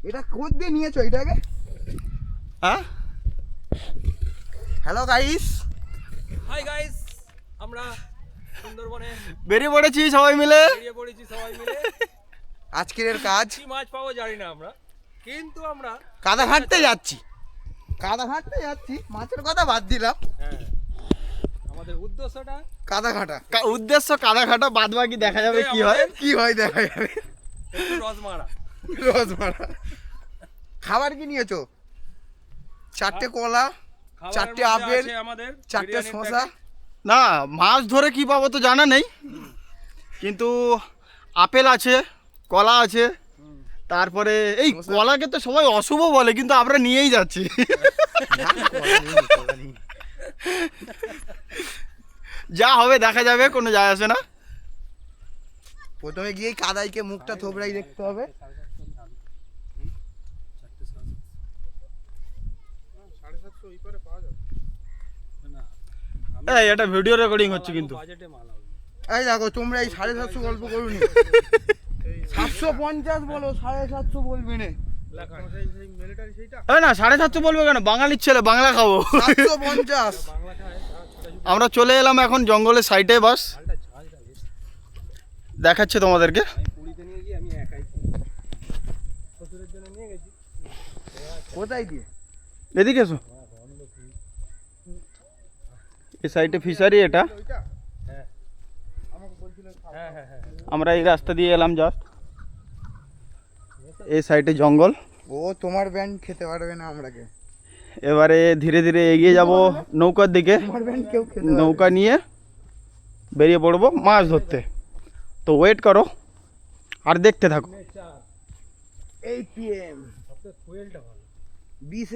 এটা কোথ দিয়ে নিয়েছো এটাকে? হ্যাঁ, হ্যালো গাইস। হাই গাইস, আমরা সুন্দরবনে বেরিয়ে পড়েছি সবাই মিলে। আজকের কাজ কি মাছ পাবো জানি না আমরা, কিন্তু আমরা কাদা ঘাটতে যাচ্ছি। মাছের কথা বাদ দিলাম। হ্যাঁ, আমাদের উদ্দেশ্যটা কাদা ঘাটা, উদ্দেশ্য কাদা ঘাটা, বাদ বাকি দেখা যাবে কি হয় দেখা যাবে। একটু রস মারা। খাবার কি নিয়েছো? 4টে কলা, 4টে আপেল, আমাদের 4টে শসা। না, মাছ ধরে কি পাবো তো জানা নেই, কিন্তু আপেল আছে, কলা আছে। তারপরে এই কলাকে তো সবাই অশুভ বলে, কিন্তু আমরা নিয়েই যাচ্ছি। যা হবে দেখা যাবে, কোনো যায় আসে না। প্রথমে গিয়ে কাদাইকে মুখটা থোবড়াই দেখতে হবে। এই এটা ভিডিও রেকর্ডিং হচ্ছে কিন্তু। এই দেখো, তোমরা এই 750 গল্প করুনি। 750 বলো, 750 বলবি না। না 750 বলবে কেন? বাঙালির ছেলে, বাংলা খাবো। 750। আমরা চলে এলাম এখন জঙ্গলের সাইডে। বাস দেখাচ্ছে তোমাদেরকে। কোথায় দিয়ে? এদিকে এসো। এই সাইডে ফিশারি এটা। আমরা এই রাস্তা দিয়ে এলাম জাস্ট। এই সাইডে জঙ্গল। ও তোমার ব্যান্ড খেতে পারবে না আমরাকে। এবারে ধীরে ধীরে এগিয়ে যাব নৌকার দিকে। নৌকা নিয়ে বেরিয়ে পড়বো মাছ ধরতে। তো ওয়েট করো আর দেখতে থাকো। 8 PM 20